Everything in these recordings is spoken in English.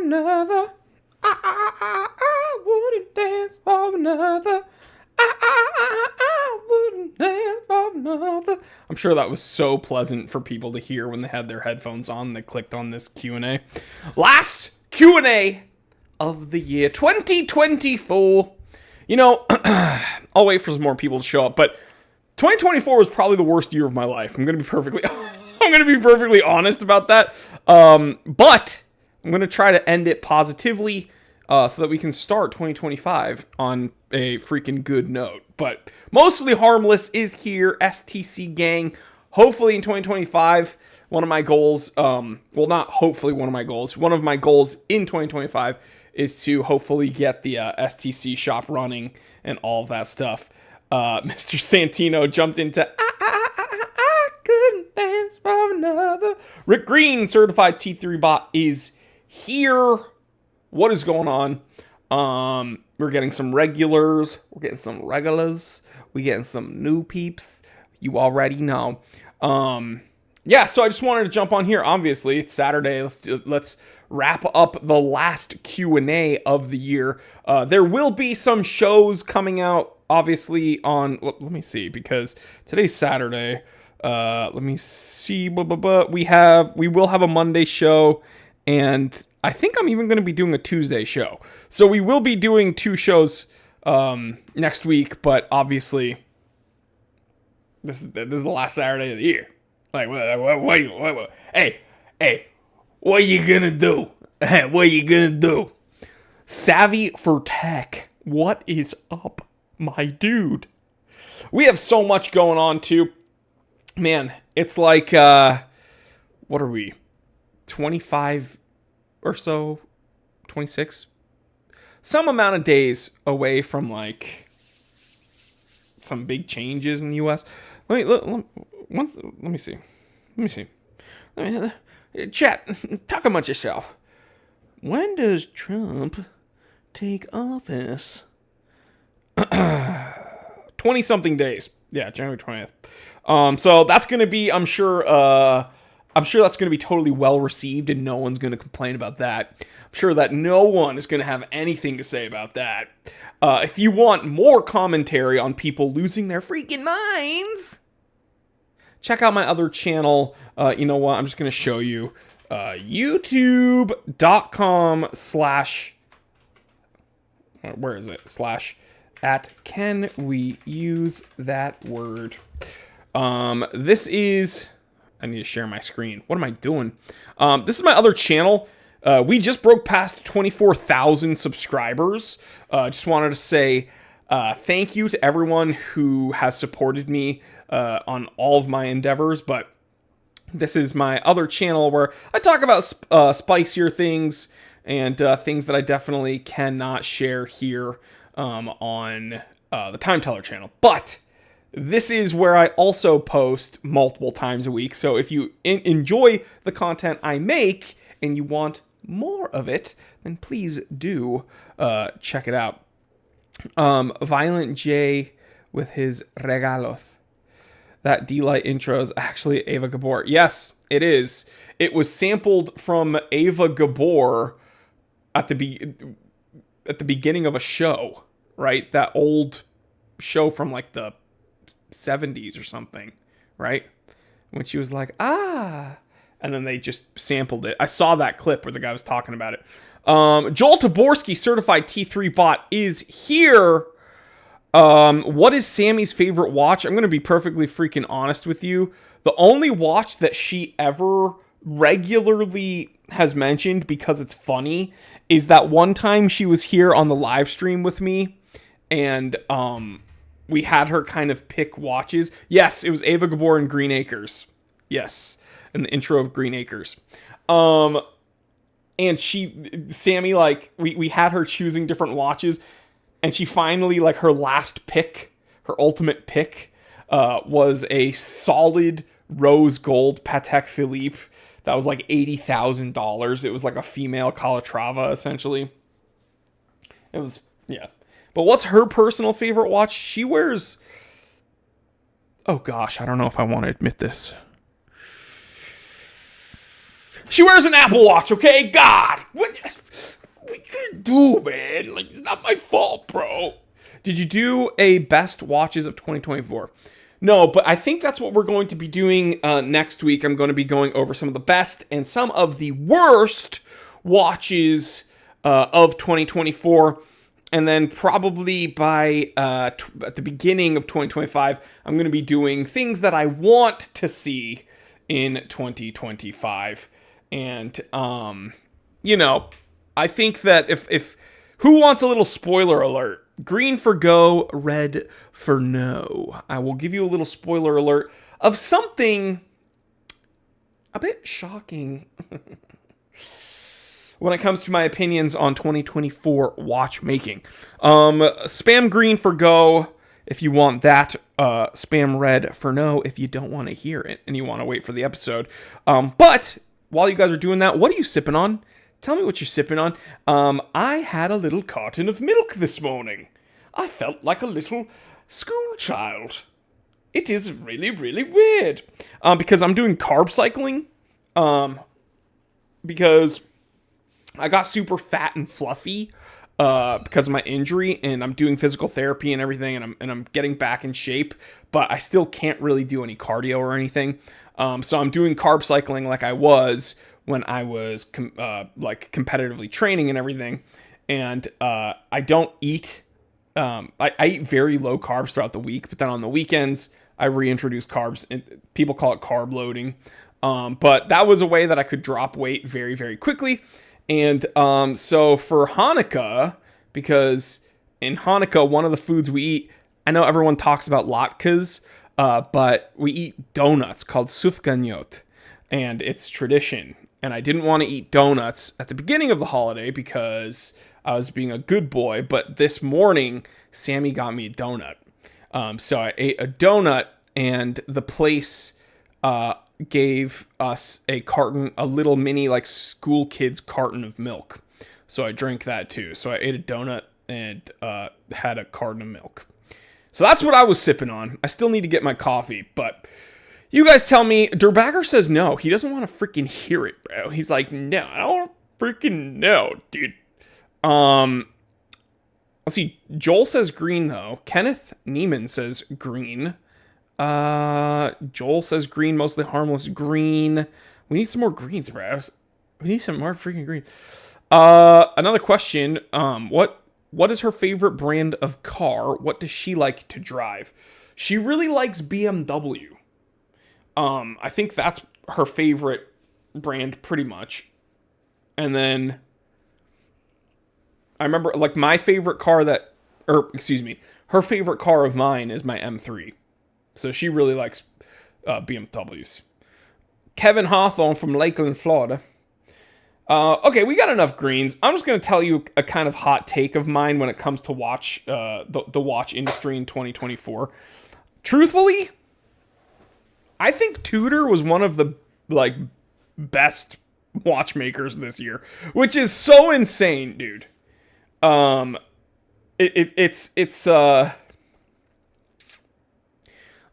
another. I wouldn't dance for another. I wouldn't dance for another. I'm sure that was so pleasant for people to hear when they had their headphones on and they clicked on this Q&A. Last Q&A of the year 2024. You know, I'll wait for some more people to show up, but 2024 was probably the worst year of my life. I'm going to be perfectly honest about that. But I'm going to try to end it positively so that we can start 2025 on a freaking good note. But Mostly Harmless is here, STC gang. Hopefully in 2025, one of my goals, not hopefully one of my goals in 2025 is to hopefully get the STC shop running and all of that stuff. Mr. Santino jumped into I couldn't dance for another. Rick Green, certified T3 bot, is here. What is going on? We're getting some regulars. We're getting some regulars. We're getting some new peeps. You already know. So I just wanted to jump on here. Obviously, it's Saturday. Let's wrap up the last Q&A of the year. There will be some shows coming out, obviously, on... Let me see, because today's Saturday. Let me see. We will have a Monday show, and I think I'm even going to be doing a Tuesday show. So we will be doing 2 shows next week, but obviously, this is the last Saturday of the year. Like, what? Hey, what you gonna do? What you gonna do? Savvy for Tech, what is up, my dude? We have so much going on, too. Man, it's like, what are we? 25 or so? 26? Some amount of days away from, like, some big changes in the U.S. Let me see. Chat, talk amongst yourself. When does Trump take office? 20-something days. Yeah, January 20th. So that's going to be, I'm sure that's going to be totally well received and no one's going to complain about that. I'm sure that no one is going to have anything to say about that. If you want more commentary on people losing their freaking minds, check out my other channel. You know what? I'm just going to show you. YouTube.com/ where is it? / can we use that word? This is... I need to share my screen. What am I doing? This is my other channel. We just broke past 24,000 subscribers. Just wanted to say thank you to everyone who has supported me on all of my endeavors, but this is my other channel where I talk about spicier things and things that I definitely cannot share here on the Time Teller channel. But this is where I also post multiple times a week. So if you enjoy the content I make and you want more of it, then please do check it out. Violent J with his regalos. That D-Light intro is actually Ava Gabor. Yes, it is. It was sampled from Ava Gabor at the beginning of a show, right? That old show from like the 70s or something, right? When she was like, and then they just sampled it. I saw that clip where the guy was talking about it. Joel Taborski, certified T3 bot, is here. What is Sammy's favorite watch? I'm going to be perfectly freaking honest with you. The only watch that she ever regularly has mentioned because it's funny is that one time she was here on the live stream with me and we had her kind of pick watches. Yes, it was Ava Gabor in Green Acres. Yes, in the intro of Green Acres. And Sammy, like, we had her choosing different watches. And she finally, like, her last pick, her ultimate pick, was a solid rose gold Patek Philippe. That was like $80,000. It was like a female Calatrava, essentially. It was, yeah. But what's her personal favorite watch? She wears... Oh, gosh, I don't know if I want to admit this. She wears an Apple Watch, okay? God! What? you gonna do, man? Like, it's not my fault, bro. Did you do a best watches of 2024? No, but I think that's what we're going to be doing next week. I'm going to be going over some of the best and some of the worst watches of 2024. And then probably by at the beginning of 2025, I'm going to be doing things that I want to see in 2025. And, I think that if who wants a little spoiler alert? Green for go, red for no. I will give you a little spoiler alert of something a bit shocking when it comes to my opinions on 2024 watchmaking. Spam green for go if you want that. Spam red for no if you don't want to hear it and you want to wait for the episode. But while you guys are doing that, what are you sipping on? Tell me what you're sipping on. I had a little carton of milk this morning. I felt like a little school child. It is really, really weird. Because I'm doing carb cycling. Because I got super fat and fluffy because of my injury, and I'm doing physical therapy and everything, and I'm getting back in shape, but I still can't really do any cardio or anything. So I'm doing carb cycling like I was when I was competitively training and everything. And I don't eat. I eat very low carbs throughout the week, but then on the weekends I reintroduce carbs. And people call it carb loading. But that was a way that I could drop weight very, very quickly. And so for Hanukkah, because in Hanukkah, one of the foods we eat, I know everyone talks about latkes, but we eat donuts called sufganiyot, and it's tradition. And I didn't want to eat donuts at the beginning of the holiday because I was being a good boy, but this morning, Sammy got me a donut. So I ate a donut, and the place gave us a little mini, like, school kids carton of milk. So I drank that too. So I ate a donut and had a carton of milk. So that's what I was sipping on. I still need to get my coffee, but you guys tell me. Durbagger says no. He doesn't want to freaking hear it, bro. He's like, no, I don't want to freaking know, dude. Let's see. Joel says green, though. Kenneth Neiman says green. Joel says green, mostly harmless green. We need some more greens, bro. We need some more freaking green. Another question. What is her favorite brand of car? What does she like to drive? She really likes BMW. I think that's her favorite brand pretty much. And then I remember, like, my favorite car her favorite car of mine is my M3. So she really likes BMWs. Kevin Hawthorne from Lakeland, Florida. Okay, we got enough greens. I'm just going to tell you a kind of hot take of mine when it comes to the watch industry in 2024. Truthfully, I think Tudor was one of the, like, best watchmakers this year, which is so insane, dude. It's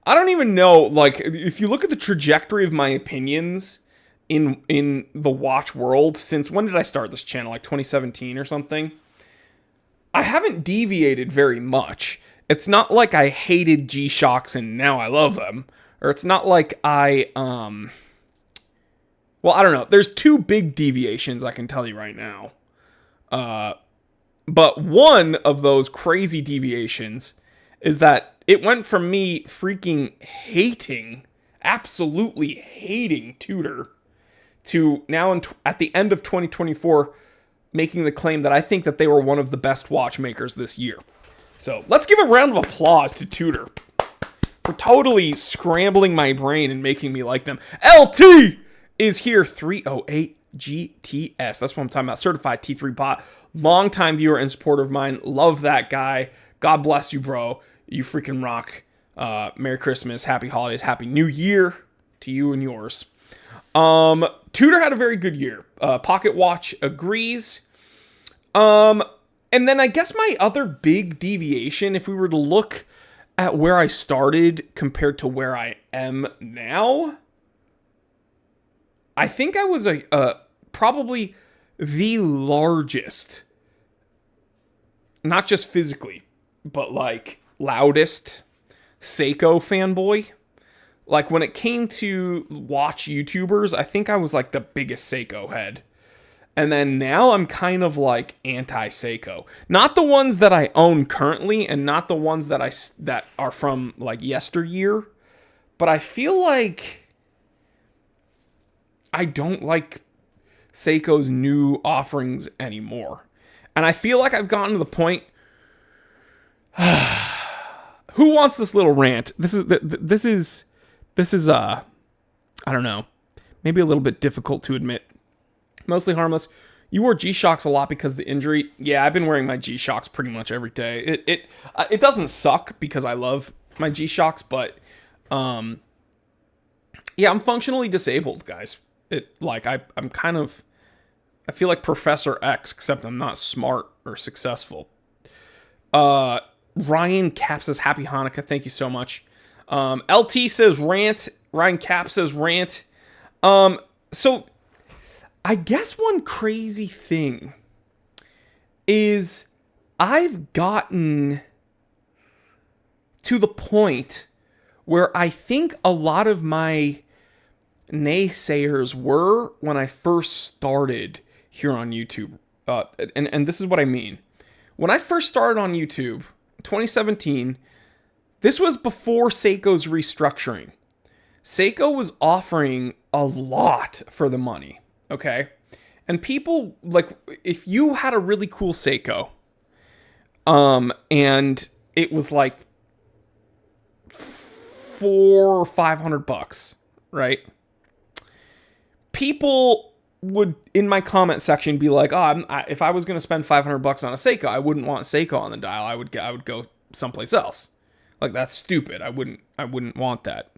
I don't even know, like, if you look at the trajectory of my opinions in the watch world, since when did I start this channel? Like 2017 or something? I haven't deviated very much. It's not like I hated G-Shocks and now I love them. Or it's not like I don't know. There's two big deviations I can tell you right now. But one of those crazy deviations is that it went from me freaking absolutely hating Tudor, to now at the end of 2024 making the claim that I think that they were one of the best watchmakers this year. So let's give a round of applause to Tudor for totally scrambling my brain and making me like them. LT is here, 308 GTS. That's what I'm talking about. Certified T3 bot. Longtime viewer and supporter of mine. Love that guy. God bless you, bro. You freaking rock. Merry Christmas. Happy holidays. Happy New Year to you and yours. Tudor had a very good year. Pocket Watch agrees. And then I guess my other big deviation, if we were to look at where I started compared to where I am now, I think I was probably the largest not just physically, but like loudest Seiko fanboy. Like when it came to watch YouTubers, I think I was like the biggest Seiko head. And then now I'm kind of like anti-Seiko. Not the ones that I own currently and not the ones that are from like yesteryear, but I feel like I don't like Seiko's new offerings anymore. And I feel like I've gotten to the point. Who wants this little rant? This is I don't know, maybe a little bit difficult to admit. Mostly harmless. You wore G-Shocks a lot because of the injury. Yeah, I've been wearing my G-Shocks pretty much every day. It doesn't suck because I love my G-Shocks, but yeah, I'm functionally disabled, guys. I'm kind of, I feel like Professor X, except I'm not smart or successful. Ryan Cap says Happy Hanukkah. Thank you so much. LT says rant. Ryan Cap says rant. So I guess one crazy thing is I've gotten to the point where I think a lot of my naysayers were when I first started here on YouTube. And this is what I mean. When I first started on YouTube, 2017, this was before Seiko's restructuring. Seiko was offering a lot for the money, okay? And people, like, if you had a really cool Seiko, and it was like $400 or $500, right? People would, in my comment section, be like, "Oh, if I was going to spend $500 on a Seiko, I wouldn't want Seiko on the dial. I would go someplace else. Like, that's stupid. I wouldn't want that."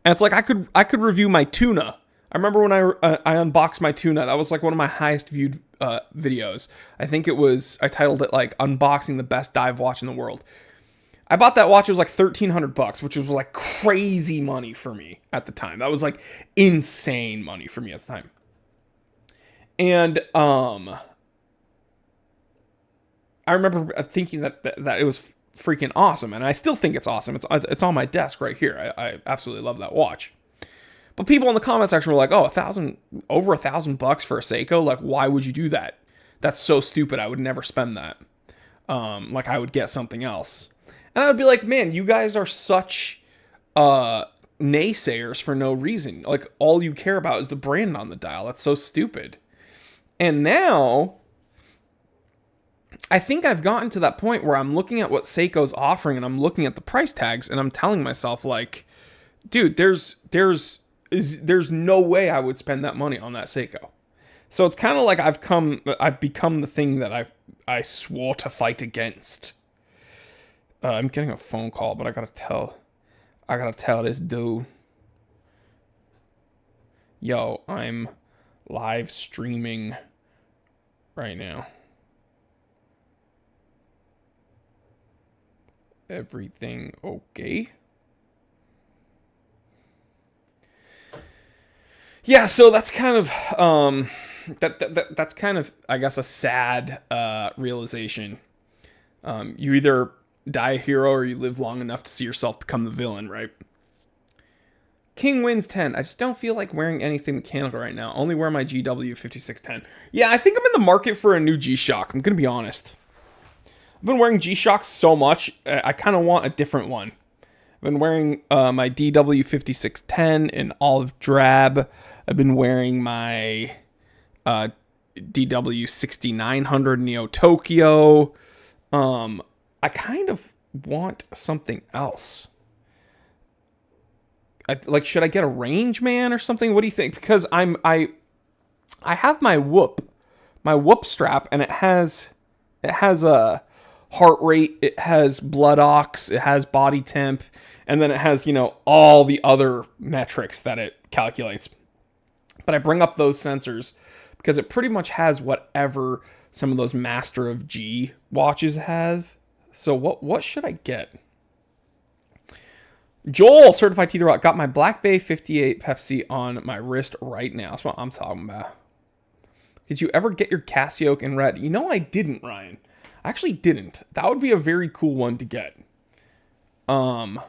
And it's like I could review my tuna. I remember when I unboxed my tuna. That was like one of my highest viewed videos. I think I titled it like "Unboxing the Best Dive Watch in the World." I bought that watch. It was like $1,300, which was like crazy money for me at the time. That was like insane money for me at the time. And I remember thinking that it was freaking awesome, and I still think it's awesome. It's on my desk right here. I absolutely love that watch. But people in the comment section were like, "Oh, over $1,000 for a Seiko? Like, why would you do that? That's so stupid. I would never spend that. Like, I would get something else." And I would be like, "Man, you guys are such naysayers for no reason. Like, all you care about is the brand on the dial. That's so stupid." And now I think I've gotten to that point where I'm looking at what Seiko's offering and I'm looking at the price tags and I'm telling myself, like, dude, there's no way I would spend that money on that Seiko. So it's kind of like I've become the thing that I swore to fight against. I'm getting a phone call, but I gotta tell this dude, yo, I'm live streaming right now. Everything okay? Yeah, so that's kind of that's kind of, I guess, a sad realization. You either die a hero or you live long enough to see yourself become the villain, right? King wins 10. I just don't feel like wearing anything mechanical right now. Only wear my GW 5610. Yeah, I think I'm in the market for a new G-Shock. I'm going to be honest. I've been wearing G-Shocks so much, I kind of want a different one. I've been wearing my DW 5610 in olive drab. I've been wearing my DW 6900 Neo Tokyo. I kind of want something else. Should I get a range man or something? What do you think? Because I have my whoop strap, and it has a heart rate, it has blood ox, it has body temp, and then it has, all the other metrics that it calculates. But I bring up those sensors because it pretty much has whatever some of those Master of G watches have. So what should I get? Joel, Certified Teeter Rock, got my Black Bay 58 Pepsi on my wrist right now. That's what I'm talking about. Did you ever get your Casio in red? I didn't, Ryan. I actually didn't. That would be a very cool one to get. Ryan,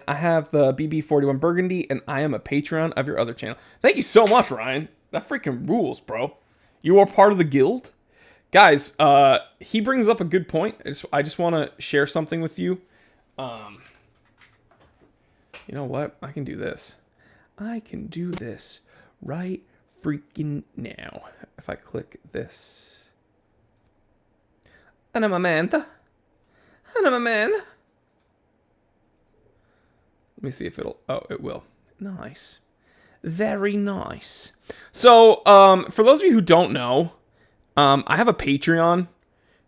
I have the BB41 Burgundy, and I am a Patreon of your other channel. Thank you so much, Ryan. That freaking rules, bro. You are part of the guild. Guys, he brings up a good point. I just want to share something with you. You know what? I can do this. I can do this right freaking now. If I click this. And I'm Amanda. And I'm Amanda. Let me see if it'll... Oh, it will. Nice. Very nice. So, for those of you who don't know, I have a Patreon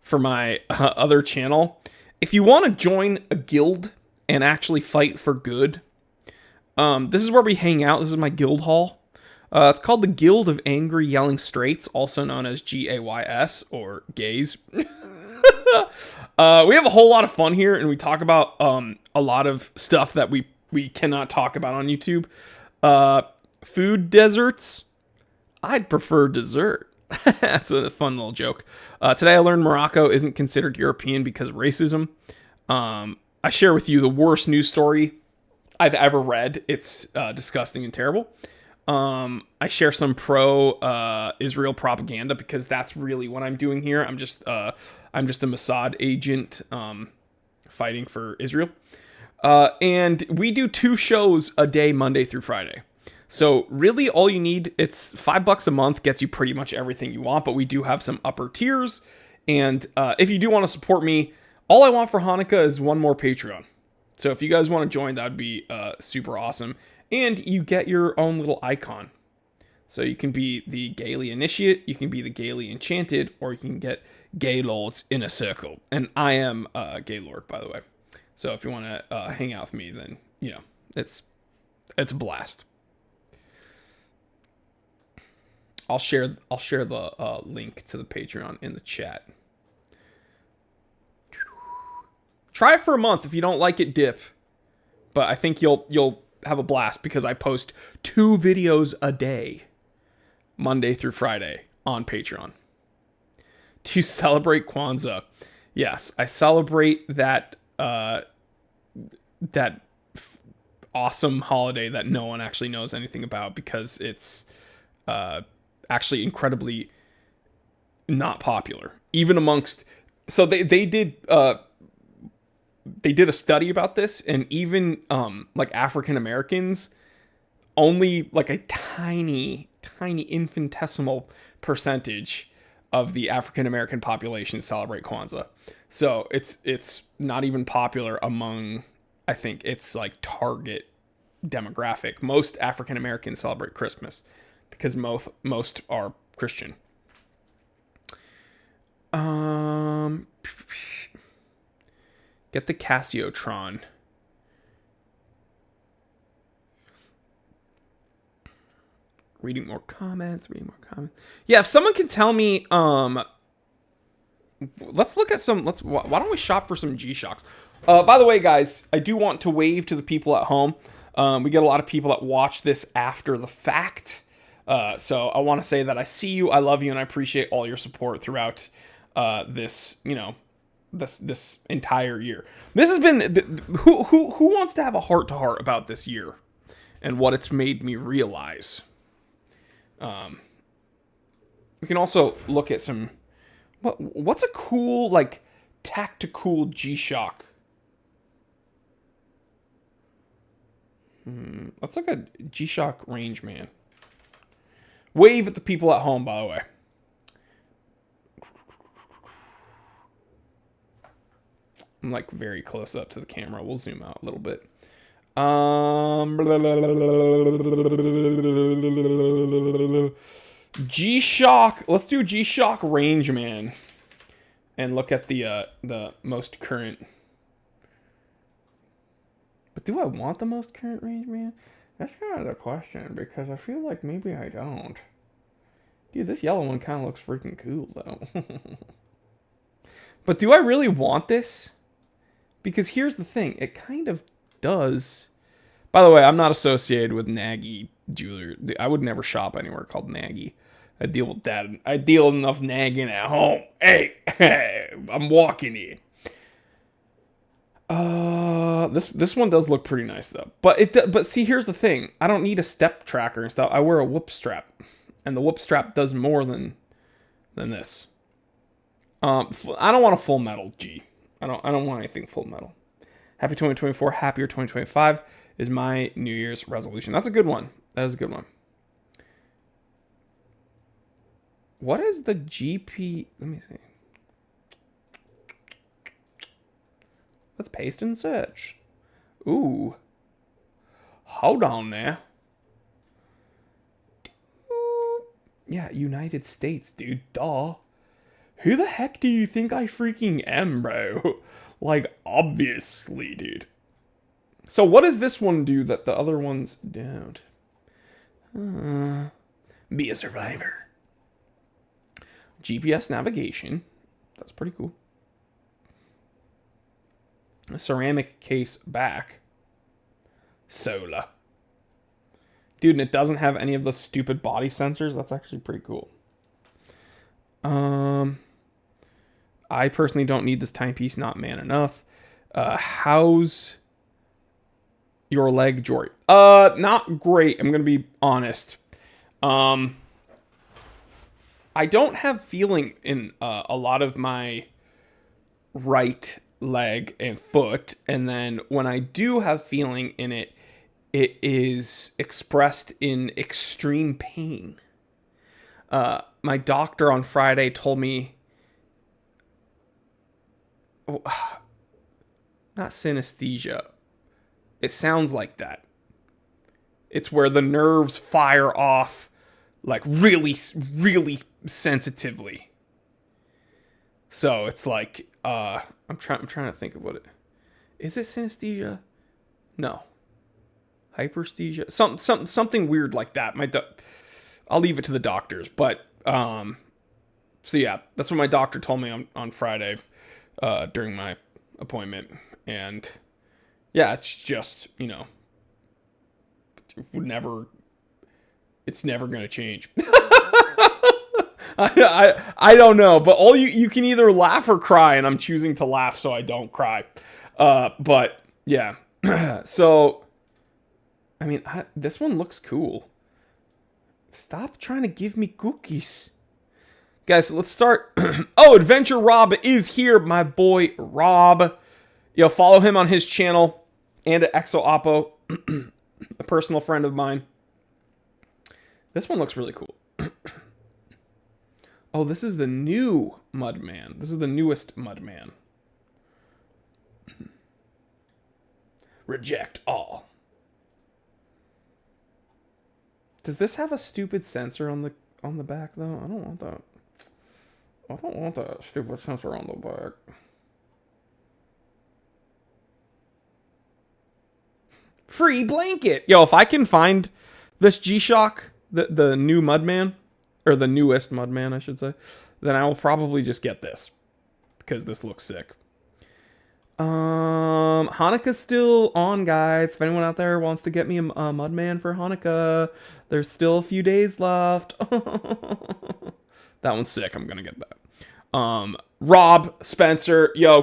for my other channel. If you want to join a guild and actually fight for good, this is where we hang out. This is my guild hall. It's called the Guild of Angry Yelling Straights, also known as GAYS, or gays. We have a whole lot of fun here, and we talk about a lot of stuff that we cannot talk about on YouTube. Food deserts. I'd prefer dessert. That's a fun little joke. Today I learned Morocco isn't considered European because of racism. I share with you the worst news story I've ever read. It's disgusting and terrible. I share some pro-Israel propaganda because that's really what I'm doing here. I'm just a Mossad agent fighting for Israel. And we do 2 shows a day, Monday through Friday. So really all you need, it's $5 a month, gets you pretty much everything you want, but we do have some upper tiers. And if you do want to support me, all I want for Hanukkah is one more Patreon. So if you guys want to join, that would be super awesome. And you get your own little icon. So you can be the Gaily Initiate, you can be the Gaily Enchanted, or you can get Gaylords in a circle. And I am Gaylord, by the way. So if you want to hang out with me, then, you know, it's a blast. I'll share the link to the Patreon in the chat. Try it for a month. If you don't like it, dip. But I think you'll have a blast because I post 2 videos a day, Monday through Friday, on Patreon. To celebrate Kwanzaa, yes, I celebrate that awesome holiday that no one actually knows anything about because it's actually incredibly not popular, even amongst. So they did a study about this, and even like African Americans, only like a tiny infinitesimal percentage of the African American population celebrate Kwanzaa. So it's not even popular among, I think it's like target demographic. Most African Americans celebrate Christmas because most are Christian. Get the Cassiotron. Reading more comments. Yeah, if someone can tell me, let's look at some, why don't we shop for some G-Shocks? By the way, guys, I do want to wave to the people at home. We get a lot of people that watch this after the fact. So I want to say that I see you, I love you, and I appreciate all your support throughout this, you know, this entire year. This has been who wants to have a heart-to-heart about this year and what it's made me realize. We can also look at some what's a cool like tactical G-Shock. Let's look at G-Shock Range Man. Wave at the people at home, by the way. I'm like very close up to the camera. We'll zoom out a little bit. G-Shock. Let's do G-Shock Range Man. And look at the most current. But do I want the most current Range Man? That's kind of the question, because I feel like maybe I don't. Dude, this yellow one kind of looks freaking cool, though. But do I really want this? Because here's the thing. It kind of does. By the way, I'm not associated with Nagy Jewelry. I would never shop anywhere called Nagy. I deal with that. I deal enough nagging at home. Hey, I'm walking here. This one does look pretty nice though. But see, here's the thing. I don't need a step tracker and stuff. I wear a whoop strap, and the whoop strap does more than this. I don't want a full metal G. I don't want anything full metal. Happy 2024, happier 2025 is my New Year's resolution. That's a good one. That is a good one. What is the GP? Let me see. Let's paste and search. Ooh. Hold on now. Yeah, United States, dude. Duh. Who the heck do you think I freaking am, bro? Like, obviously, dude. So what does this one do that the other ones don't? Be a survivor. GPS navigation. That's pretty cool. A ceramic case back. Solar. Dude, and it doesn't have any of the stupid body sensors. That's actually pretty cool. I personally don't need this timepiece. Not man enough. How's your leg, Jory? Not great. I'm gonna be honest. I don't have feeling in a lot of my right leg and foot, and then when I do have feeling in it, it is expressed in extreme pain. My doctor on Friday told me, not synesthesia, it sounds like that. It's where the nerves fire off like really, really sensitively. So it's like, I'm trying to think of what it is. It synesthesia? No. Hyperesthesia? Something weird like that. I'll leave it to the doctors. But so yeah, that's what my doctor told me on Friday during my appointment. And yeah, it's just, it's never gonna change. I don't know, but all you can either laugh or cry, and I'm choosing to laugh so I don't cry. But yeah, so I mean, this one looks cool. Stop trying to give me cookies, guys. Let's start. Oh, Adventure Rob is here, my boy Rob. Yo, follow him on his channel and at Exo Oppo, a personal friend of mine. This one looks really cool. Oh, this is the new Mudman. This is the newest Mudman. Reject all. Does this have a stupid sensor on the back though? I don't want that. I don't want that stupid sensor on the back. Free blanket. Yo, if I can find this G-Shock, the new Mudman, or the newest Mudman, I should say, then I will probably just get this because this looks sick. Hanukkah's still on, guys. If anyone out there wants to get me a Mudman for Hanukkah, there's still a few days left. That one's sick. I'm gonna get that. Rob Spencer, yo,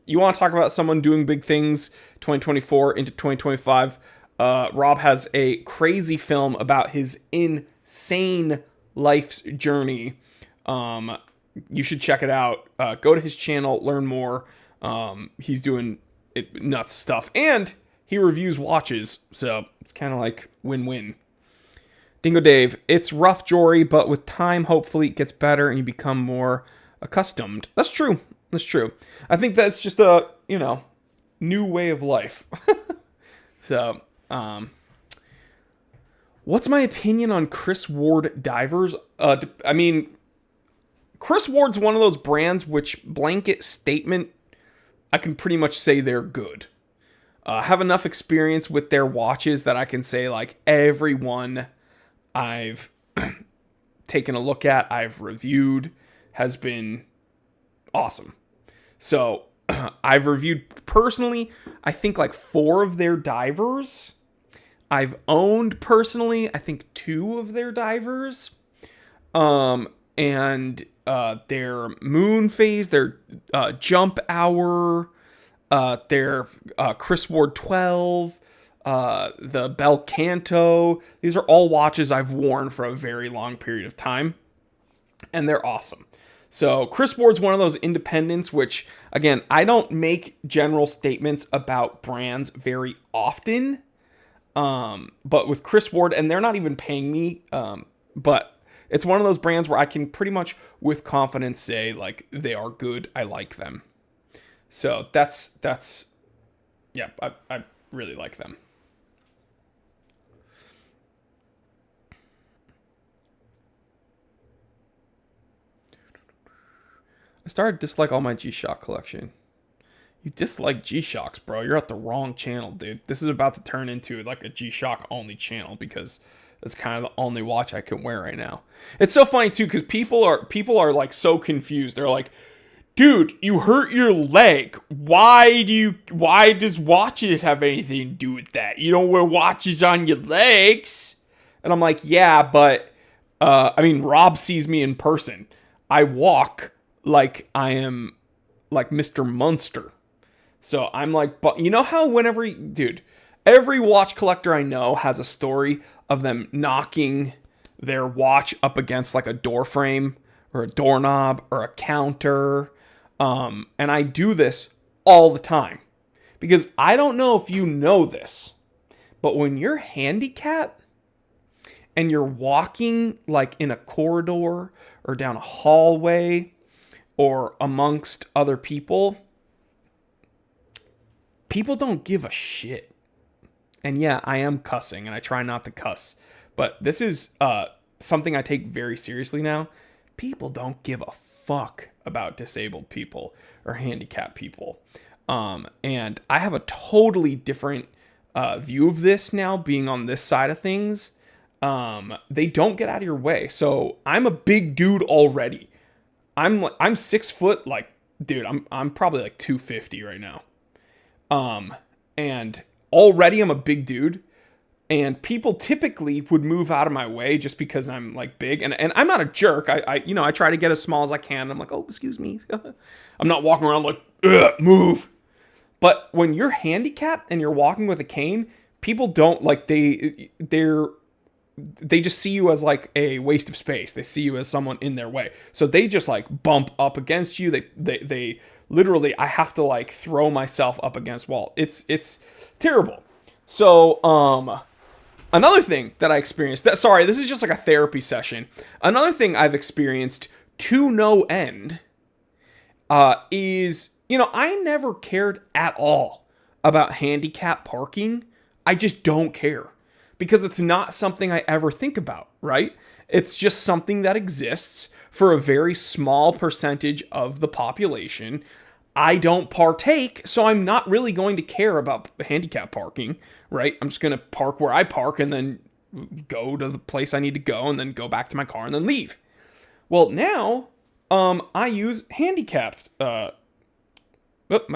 you want to talk about someone doing big things 2024 into 2025? Rob has a crazy film about his insane life's journey. You should check it out. Go to his channel, learn more. He's doing nuts stuff, and he reviews watches, so it's kind of like win-win. Dingo Dave, it's rough, Jory, but with time, hopefully it gets better and you become more accustomed. That's true. That's true. I think that's just a, new way of life. So, what's my opinion on Chris Ward divers? I mean, Chris Ward's one of those brands which blanket statement, I can pretty much say they're good. I have enough experience with their watches that I can say like every one I've taken a look at, I've reviewed, has been awesome. So I've reviewed personally, I think like 4 of their divers, I've owned personally, I think 2 of their divers. And their moon phase, their jump hour, their Chris Ward 12, the Bel Canto. These are all watches I've worn for a very long period of time, and they're awesome. So Chris Ward's one of those independents, which, again, I don't make general statements about brands very often, but with Chris Ward, and they're not even paying me, but it's one of those brands where I can pretty much with confidence say, like, they are good. I like them. So yeah, I really like them. I started to dislike all my G-Shock collection. You dislike G-Shocks, bro. You're at the wrong channel, dude. This is about to turn into like a G-Shock only channel because that's kind of the only watch I can wear right now. It's so funny too because people are like so confused. They're like, dude, you hurt your leg. Why does watches have anything to do with that? You don't wear watches on your legs. And I'm like, yeah, but I mean, Rob sees me in person. I walk like I am like Mr. Munster. So I'm like, but you know how dude, every watch collector I know has a story of them knocking their watch up against like a door frame or a doorknob or a counter. And I do this all the time because I don't know if you know this, but when you're handicapped and you're walking like in a corridor or down a hallway or amongst other people, people don't give a shit. And yeah, I am cussing, and I try not to cuss. But this is something I take very seriously now. People don't give a fuck about disabled people or handicapped people. And I have a totally different view of this now, being on this side of things. They don't get out of your way. So I'm a big dude already. I'm 6 foot, like, dude, I'm probably like 250 right now. And already I'm a big dude, and people typically would move out of my way just because I'm like big, and I'm not a jerk. I try to get as small as I can. I'm like, oh, excuse me. I'm not walking around like, move. But when you're handicapped and you're walking with a cane, people don't like, they just see you as like a waste of space. They see you as someone in their way. So they just like bump up against you. They literally, I have to like throw myself up against wall. It's terrible. So, another thing that I experienced, this is just like a therapy session. Another thing I've experienced to no end, is, I never cared at all about handicap parking. I just don't care because it's not something I ever think about, right? It's just something that exists for a very small percentage of the population. I don't partake, so I'm not really going to care about handicap parking, right? I'm just going to park where I park and then go to the place I need to go and then go back to my car and then leave. Well, now, I use handicapped, my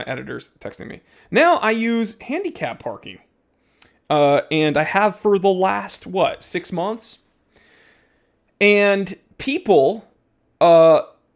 editor's texting me. Now I use handicap parking. And I have for the last, 6 months? And people,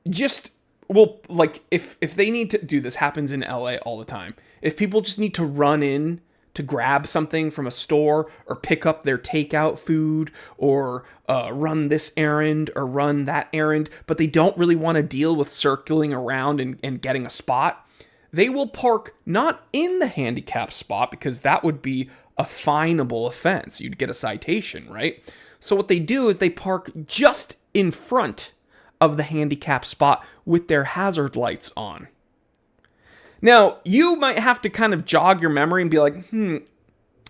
just... Well, like, if they need to do this, happens in LA all the time. If people just need to run in to grab something from a store or pick up their takeout food or run this errand or run that errand, but they don't really want to deal with circling around and getting a spot, they will park not in the handicap spot because that would be a finable offense. You'd get a citation, right? So what they do is they park just in front of the handicap spot with their hazard lights on. Now, you might have to kind of jog your memory and be like,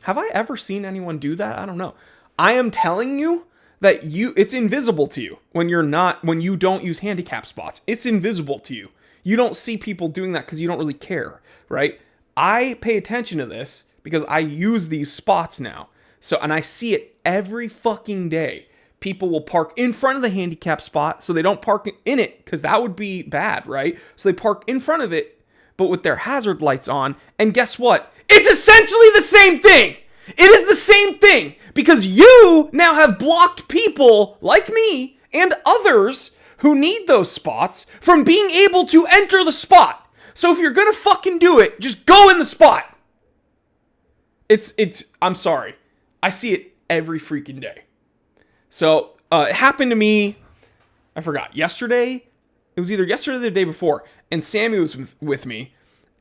have I ever seen anyone do that? I don't know. I am telling you that it's invisible to you when you don't use handicap spots. It's invisible to you. You don't see people doing that because you don't really care, right? I pay attention to this because I use these spots now. And I see it every fucking day. People will park in front of the handicap spot, so they don't park in it, because that would be bad, right? So they park in front of it, but with their hazard lights on, and guess what? It's essentially the same thing! It is the same thing, because you now have blocked people like me and others who need those spots from being able to enter the spot. So if you're gonna fucking do it, just go in the spot. I'm sorry. I see it every freaking day. So, it happened to me, I forgot, yesterday? It was either yesterday or the day before, and Sammy was with me,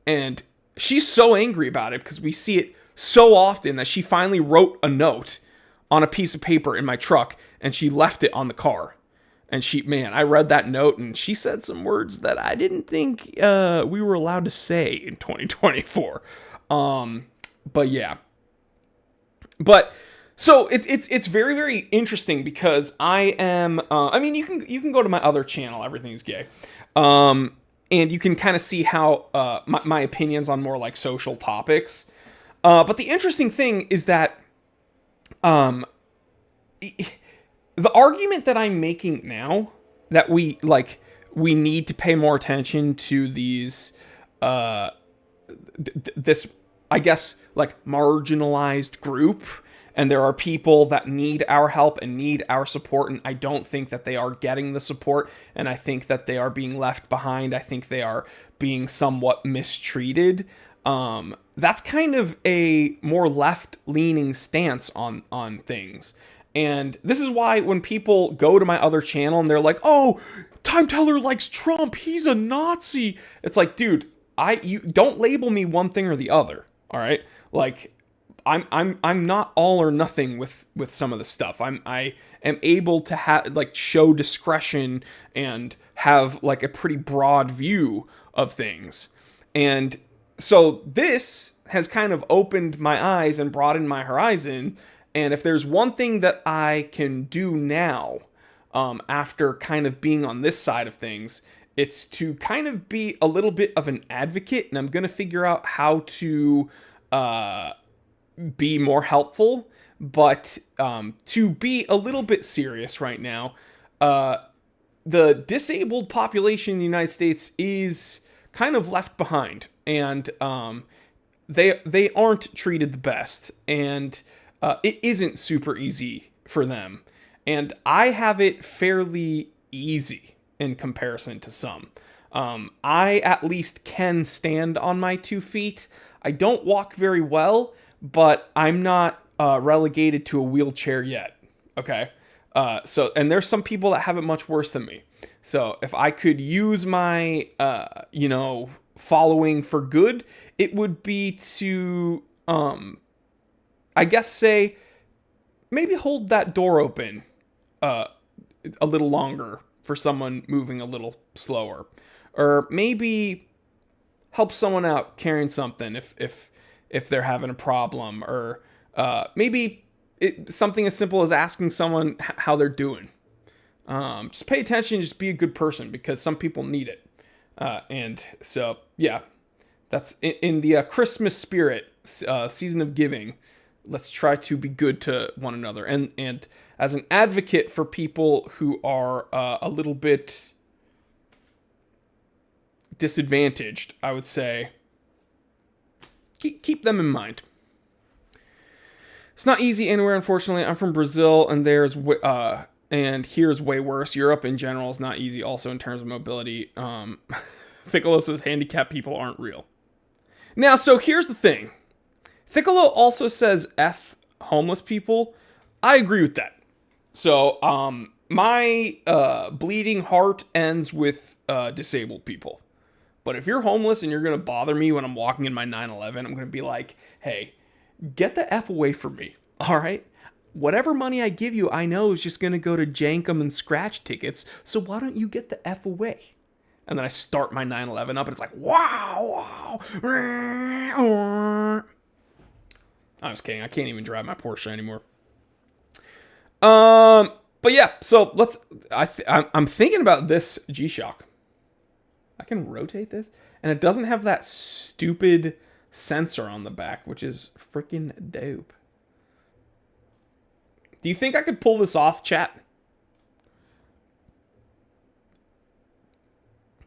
and she's so angry about it because we see it so often that she finally wrote a note on a piece of paper in my truck, and she left it on the car. And I read that note, and she said some words that I didn't think we were allowed to say in 2024. But yeah. But so it's very, very interesting because I am. I mean, you can go to my other channel, Everything's Gay, and you can kind of see how my opinions on more like social topics. But the interesting thing is that the argument that I'm making now, that we need to pay more attention to these this, I guess, like marginalized group, and there are people that need our help and need our support, and I don't think that they are getting the support, and I think that they are being left behind. I think they are being somewhat mistreated. That's kind of a more left-leaning stance on things. And this is why when people go to my other channel and they're like, "Oh, Time Teller likes Trump, he's a Nazi." It's like, dude, you don't label me one thing or the other, all right? Like, I'm not all or nothing with some of the stuff. I am able to show discretion and have like a pretty broad view of things. And so this has kind of opened my eyes and broadened my horizon. And if there's one thing that I can do now, after kind of being on this side of things, it's to kind of be a little bit of an advocate, and I'm going to figure out how to be more helpful, but to be a little bit serious right now. The disabled population in the United States is kind of left behind, and they aren't treated the best, and it isn't super easy for them. And I have it fairly easy in comparison to some. I at least can stand on my 2 feet. I don't walk very well, but I'm not relegated to a wheelchair yet. Okay? And there's some people that have it much worse than me. So if I could use my, following for good, it would be to, I guess say, maybe hold that door open a little longer for someone moving a little slower. Or maybe help someone out carrying something if they're having a problem. Or maybe something as simple as asking someone how they're doing. Just pay attention, just be a good person, because some people need it. And so, yeah, that's in the Christmas spirit, season of giving. Let's try to be good to one another. And as an advocate for people who are a little bit disadvantaged, I would say, keep them in mind. It's not easy anywhere, unfortunately. I'm from Brazil, and and here's way worse. Europe in general is not easy also in terms of mobility. Thickolo says handicapped people aren't real. Now, so here's the thing. Thickolo also says F homeless people. I agree with that. So, my bleeding heart ends with disabled people. But if you're homeless and you're going to bother me when I'm walking in my 911, I'm going to be like, hey, get the F away from me, all right? Whatever money I give you, I know is just going to go to Jankum and scratch tickets, so why don't you get the F away? And then I start my 911 up, and it's like, wow. I'm just kidding. I can't even drive my Porsche anymore. But yeah, so I'm thinking about this G-Shock. I can rotate this, and it doesn't have that stupid sensor on the back, which is freaking dope. Do you think I could pull this off, chat?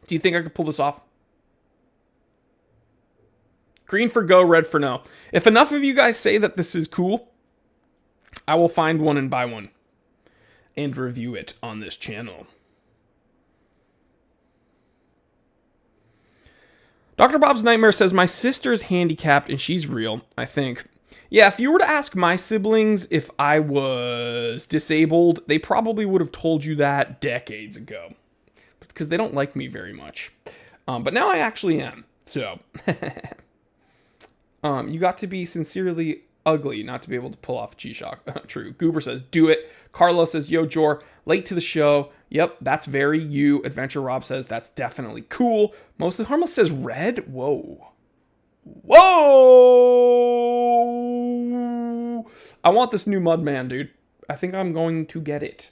Do you think I could pull this off? Green for go, red for no. If enough of you guys say that this is cool, I will find one and buy one and review it on this channel. Dr. Bob's Nightmare says, my sister's handicapped and she's real, I think. Yeah, if you were to ask my siblings if I was disabled, they probably would have told you that decades ago. Because they don't like me very much. But now I actually am. So, you got to be sincerely ugly not to be able to pull off G-Shock. True. Goober says, do it. Carlos says, yo, Jor, late to the show. Yep, that's very you. Adventure Rob says, that's definitely cool. Mostly Harmless says, red? Whoa. Whoa! I want this new Mudman, dude. I think I'm going to get it.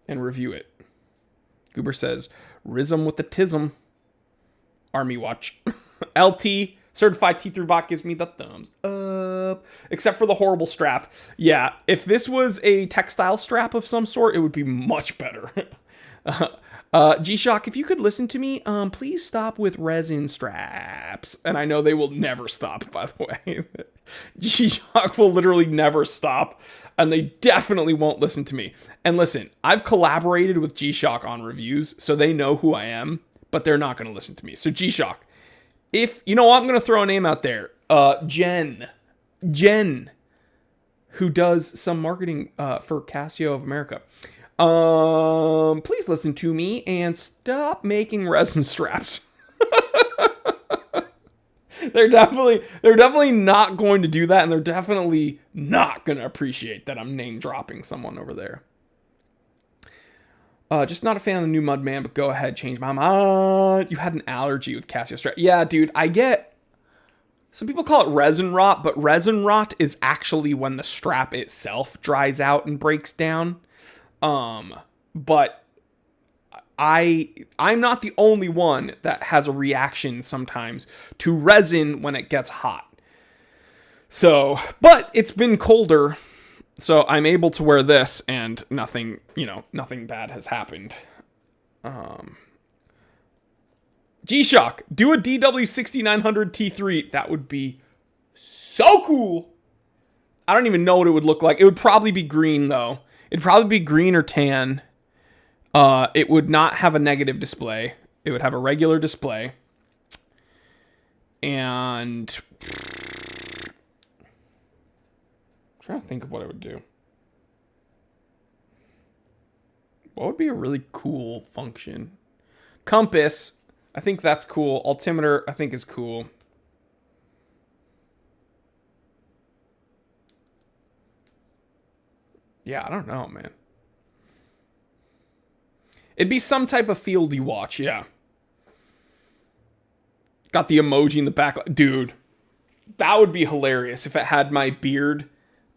And review it. Goober says, Rism with the tism. Army watch. LT, certified T3 bot gives me the thumbs up. Except for the horrible strap. Yeah, if this was a textile strap of some sort, it would be much better. G-Shock, if you could listen to me, please stop with resin straps. And I know they will never stop, by the way. G-Shock will literally never stop. And they definitely won't listen to me. And listen, I've collaborated with G-Shock on reviews, so they know who I am, but they're not going to listen to me. So G-Shock, if, you know what, I'm going to throw a name out there. Jen, who does some marketing for Casio of America. Please listen to me and stop making resin straps. They're definitely not going to do that, and they're definitely not going to appreciate that I'm name dropping someone over there. Just not a fan of the new Mudman, but go ahead, change my mind. You had an allergy with Casio strap. Yeah, dude, I get. Some people call it resin rot, but resin rot is actually when the strap itself dries out and breaks down. But I'm not the only one that has a reaction sometimes to resin when it gets hot. So, but it's been colder, so I'm able to wear this and nothing bad has happened. G-Shock, do a DW6900 T3. That would be so cool. I don't even know what it would look like. It would probably be green though. It'd probably be green or tan. It would not have a negative display. It would have a regular display. And I'm trying to think of what I would do. What would be a really cool function? Compass. I think that's cool. Altimeter, I think is cool. Yeah, I don't know, man. It'd be some type of fieldy watch, yeah. Got the emoji in the back. Dude, that would be hilarious if it had my beard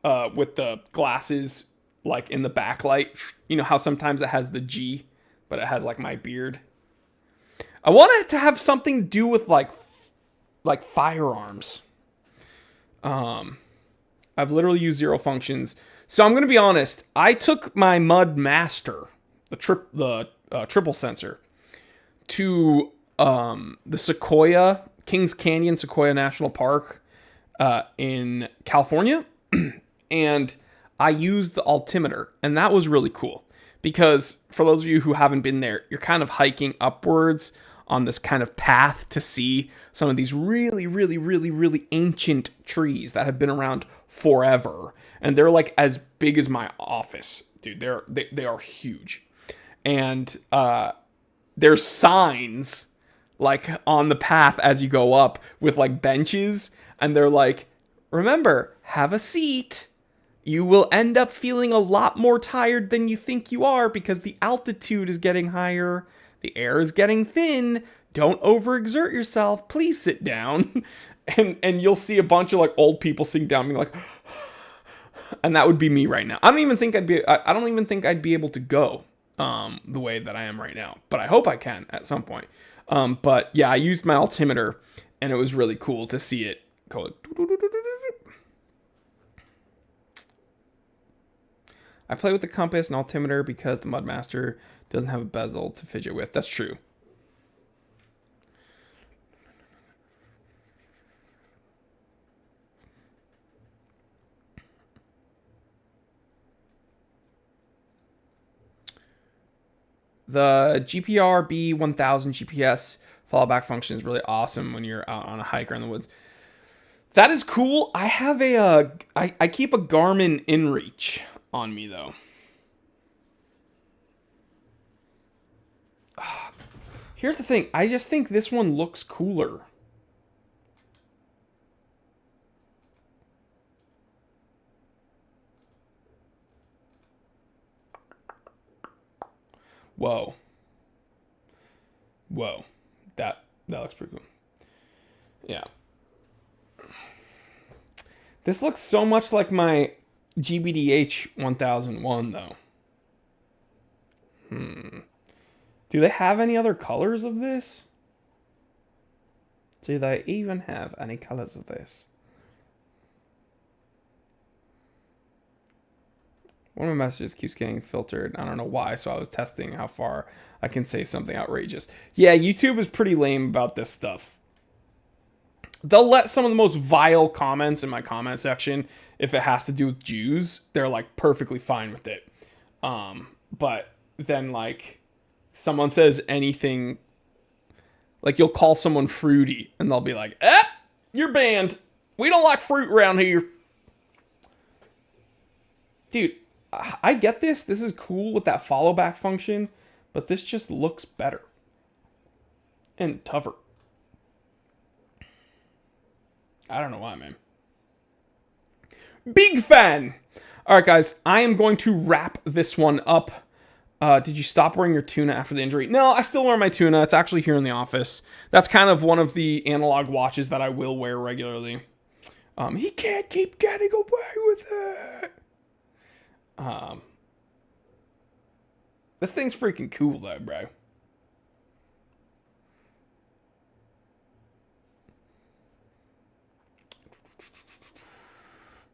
with the glasses like in the backlight. You know how sometimes it has the G, but it has like my beard. I want it to have something to do with like firearms. I've literally used zero functions. So I'm going to be honest. I took my Mud Master, the triple sensor, to the Sequoia, Kings Canyon Sequoia National Park in California. And I used the altimeter. And that was really cool. Because for those of you who haven't been there, you're kind of hiking upwards on this kind of path to see some of these really, really, really, really ancient trees that have been around forever. And they're like as big as my office. Dude, they are huge. And there's signs like on the path as you go up with like benches. And they're like, remember, have a seat. You will end up feeling a lot more tired than you think you are because the altitude is getting higher. The air is getting thin. Don't overexert yourself. Please sit down. And you'll see a bunch of like old people sitting down being like, and that would be me right now. I don't even think I'd be able to go the way that I am right now. But I hope I can at some point. But yeah, I used my altimeter and it was really cool to see it go. I play with the compass and altimeter because the Mudmaster doesn't have a bezel to fidget with. That's true. The GPR B1000 GPS fallback function is really awesome when you're out on a hike or in the woods. That is cool. I have I keep a Garmin InReach on me though. Here's the thing. I just think this one looks cooler. Whoa. Whoa. That looks pretty cool. Yeah. This looks so much like my GBDH 1001 though. Do they have any other colors of this? Do they even have any colors of this? One of my messages keeps getting filtered. I don't know why, so I was testing how far I can say something outrageous. Yeah, YouTube is pretty lame about this stuff. They'll let some of the most vile comments in my comment section, if it has to do with Jews, they're like perfectly fine with it. But then like someone says anything, like you'll call someone fruity and they'll be like, you're banned. We don't like fruit around here. Dude, I get this. This is cool with that follow back function, but this just looks better and tougher. I don't know why, man. Big fan. All right, guys, I am going to wrap this one up. Did you stop wearing your tuna after the injury? No, I still wear my tuna. It's actually here in the office. That's kind of one of the analog watches that I will wear regularly. He can't keep getting away with it. This thing's freaking cool, though, bro.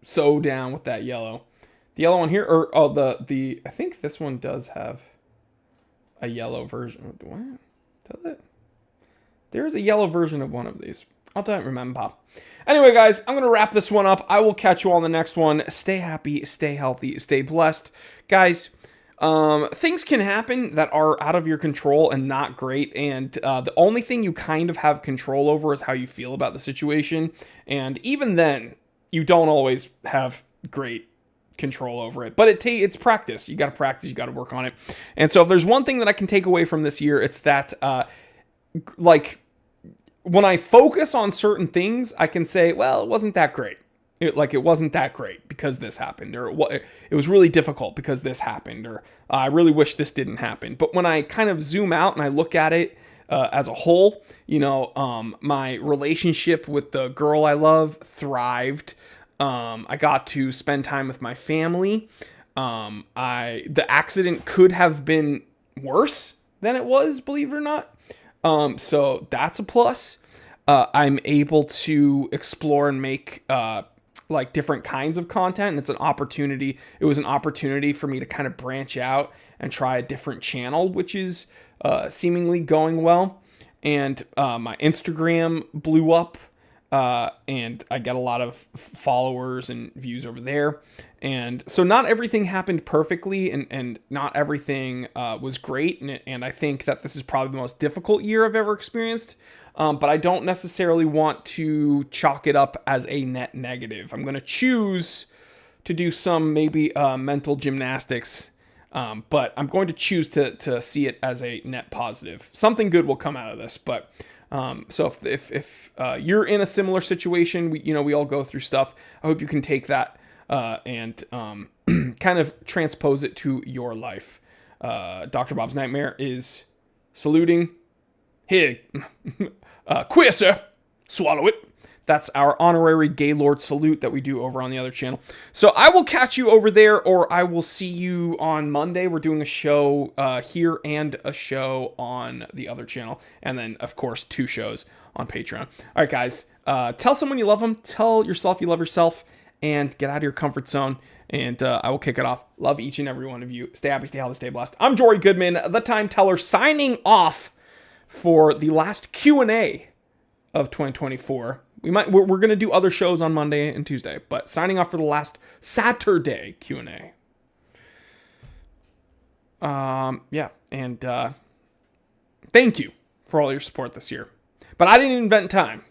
So down with that yellow. The yellow one here, or the I think this one does have a yellow version. What? Does it? There is a yellow version of one of these. I don't remember. Anyway, guys, I'm going to wrap this one up. I will catch you on the next one. Stay happy, stay healthy, stay blessed. Guys, things can happen that are out of your control and not great. And the only thing you kind of have control over is how you feel about the situation. And even then, you don't always have great control over it. But it's practice. You got to practice. You got to work on it. And so if there's one thing that I can take away from this year, it's that, like, when I focus on certain things, I can say, well, it wasn't that great. It wasn't that great because this happened, or it was really difficult because this happened, or I really wish this didn't happen. But when I kind of zoom out and I look at it as a whole, my relationship with the girl I love thrived. I got to spend time with my family. The accident could have been worse than it was, believe it or not. So that's a plus. I'm able to explore and make like different kinds of content. And it's an opportunity. It was an opportunity for me to kind of branch out and try a different channel, which is seemingly going well. And my Instagram blew up. And I get a lot of followers and views over there. And so not everything happened perfectly, and not everything was great. And I think that this is probably the most difficult year I've ever experienced. But I don't necessarily want to chalk it up as a net negative. I'm going to choose to do some maybe mental gymnastics. But I'm going to choose to see it as a net positive. Something good will come out of this, but so if you're in a similar situation, we all go through stuff. I hope you can take that and kind of transpose it to your life. Dr. Bob's Nightmare is saluting. Hey, queer sir, swallow it. That's our honorary Gaylord salute that we do over on the other channel. So I will catch you over there, or I will see you on Monday. We're doing a show here and a show on the other channel. And then, of course, 2 shows on Patreon. All right, guys. Tell someone you love them. Tell yourself you love yourself. And get out of your comfort zone. And I will kick it off. Love each and every one of you. Stay happy, stay healthy, stay blessed. I'm Jory Goodman, the Time Teller, signing off for the last Q&A of 2024. We're going to do other shows on Monday and Tuesday, but signing off for the last Saturday Q&A. Yeah, and thank you for all your support this year. But I didn't invent time.